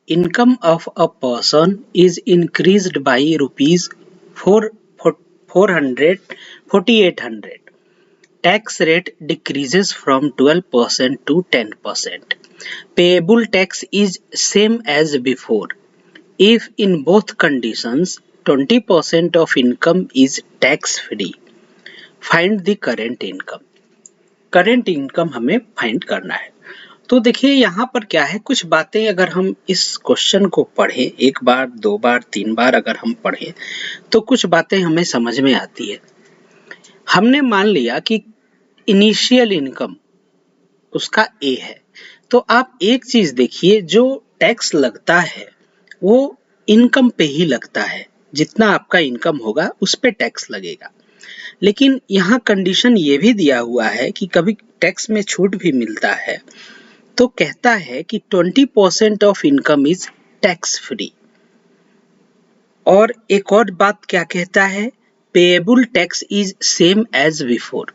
income of a person is increased by rupees 400 4800. Tax rate decreases from 12% to 10%. Payable tax is same as before. If in both conditions 20% of income is tax free. Find the current income. Current income हमें find करना है। तो देखिए यहाँ पर क्या है, कुछ बातें अगर हम इस क्वेश्चन को पढ़ें एक बार, दो बार, तीन बार अगर हम पढ़ें तो कुछ बातें हमें समझ में आती है। हमने मान लिया कि इनिशियल इनकम उसका ए है, तो आप एक चीज देखिए, जो टैक्स लगता है वो इनकम पे ही लगता है। जितना आपका इनकम होगा उस पे टैक्स लगेगा। लेकिन यहाँ कंडीशन ये भी दिया हुआ है कि कभी टैक्स में छूट भी मिलता है। तो कहता है कि 20% of income is tax free. और एक और बात क्या कहता है, payable tax is same as before.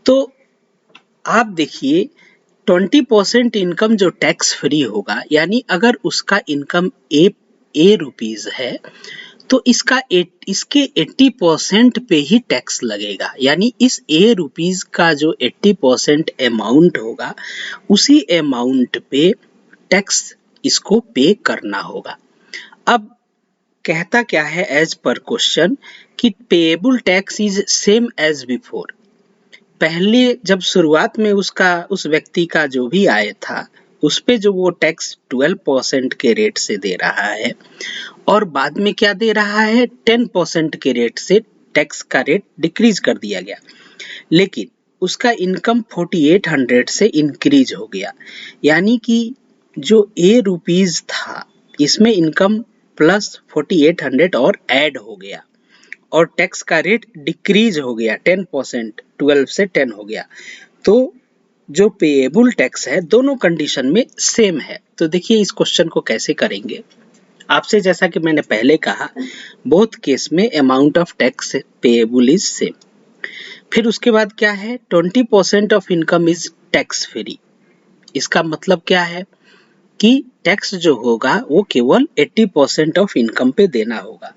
तो आप देखिए 20% इनकम जो टैक्स फ्री होगा, यानी अगर उसका इनकम ए रुपीज है तो इसके 80% पे ही टैक्स लगेगा। यानी इस ए रुपीज का जो 80% अमाउंट होगा उसी अमाउंट पे टैक्स इसको पे करना होगा। अब कहता क्या है एज पर क्वेश्चन कि payable tax is same as before. पहले जब शुरुआत में उस व्यक्ति का जो भी आय था उस पे जो वो टैक्स 12% के रेट से दे रहा है और बाद में क्या दे रहा है, 10% के रेट से टैक्स का रेट डिक्रीज कर दिया गया। लेकिन उसका इनकम 4800 से इंक्रीज हो गया, यानी कि जो ए रुपीज था इसमें इनकम प्लस 4800 और ऐड हो गया और टैक्स का रेट डिक्रीज हो गया 10%, 12 से 10 हो गया। तो जो पेएबल टैक्स है दोनों कंडीशन में सेम है। तो देखिए इस क्वेश्चन को कैसे करेंगे आपसे, जैसा कि मैंने पहले कहा बोथ केस में amount of tax payable is same. फिर उसके बाद क्या है, 20% of income is tax free. इसका मतलब क्या है कि टैक्स जो होगा वो केवल 80% ऑफ इनकम पे देना होगा।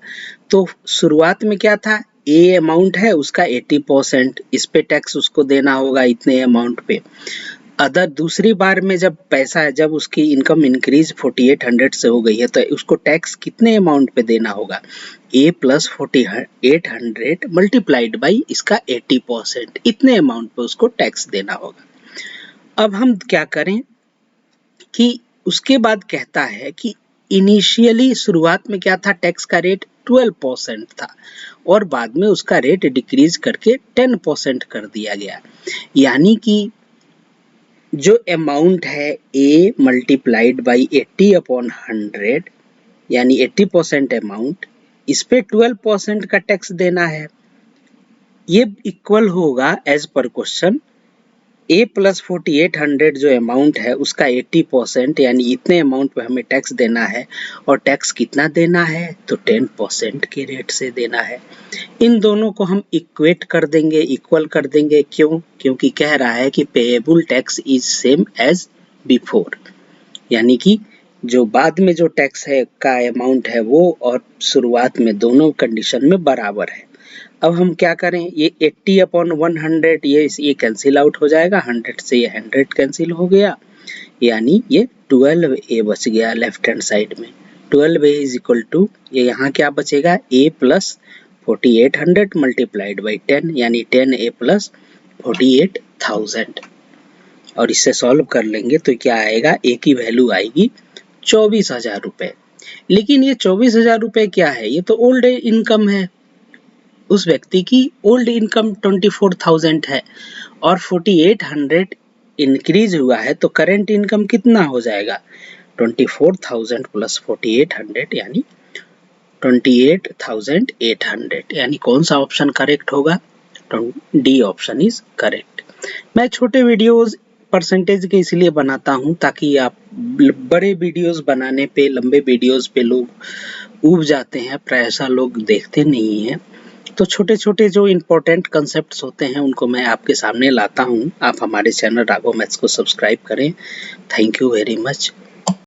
तो शुरुआत में क्या था, ए अमाउंट है उसका 80%, इस पे टैक्स उसको देना होगा इतने अमाउंट पे। अदर दूसरी बार में जब पैसा है, जब उसकी इनकम इंक्रीज 4800 से हो गई है तो उसको टैक्स कितने अमाउंट पे देना होगा, ए प्लस 4800 मल्टीप्लाइड बाई इसका 80%, इतने अमाउंट पे उसको टैक्स देना होगा। अब हम क्या करें कि उसके बाद कहता है कि इनिशियली शुरुआत में क्या था, टैक्स का रेट 12% था और बाद में उसका रेट डिक्रीज करके 10% कर दिया गया। यानी कि जो अमाउंट है ए मल्टीप्लाइड बाई 80/100 यानी 80% अमाउंट, इस पे 12% का टैक्स देना है। ये इक्वल होगा एज पर क्वेश्चन ए प्लस 4800 जो अमाउंट है उसका 80% यानी इतने अमाउंट पे हमें टैक्स देना है और टैक्स कितना देना है तो 10% के रेट से देना है। इन दोनों को हम इक्वेट कर देंगे, इक्वल कर देंगे। क्यों? क्योंकि कह रहा है कि payable tax is same as before, यानी कि जो बाद में जो टैक्स है का अमाउंट है वो और शुरुआत में दोनों कंडीशन में बराबर है। अब हम क्या करें, ये 80/100 ये कैंसिल आउट हो जाएगा, 100 से ये 100 कैंसिल हो गया, यानी ये 12a बच गया लेफ्ट हैंड साइड में। 12a इज इक्वल टू ये यहाँ क्या बचेगा, a प्लस 4800 मल्टीप्लाइड बाई 10 यानी 10a प्लस 48,000। और इससे सॉल्व कर लेंगे तो क्या आएगा, a की वैल्यू आएगी 24,000 रुपए। लेकिन ये 24,000 रुपए क्या है, ये तो ओल्ड इनकम है। उस व्यक्ति की ओल्ड इनकम 24,000 है और 4800 इंक्रीज हुआ है तो करेंट इनकम कितना हो जाएगा, 24,000 प्लस 4800 यानी 28,800। यानी कौन सा ऑप्शन करेक्ट होगा, डी ऑप्शन इज करेक्ट। मैं छोटे वीडियोस परसेंटेज के इसलिए बनाता हूं ताकि आप बड़े वीडियोस बनाने पे, लंबे वीडियोस पे लोग ऊब जाते हैं, प्रायः लोग देखते नहीं हैं। तो छोटे छोटे जो इम्पोर्टेंट कंसेप्ट्स होते हैं उनको मैं आपके सामने लाता हूं। आप हमारे चैनल राघव मैथ्स को सब्सक्राइब करें। Thank you very much.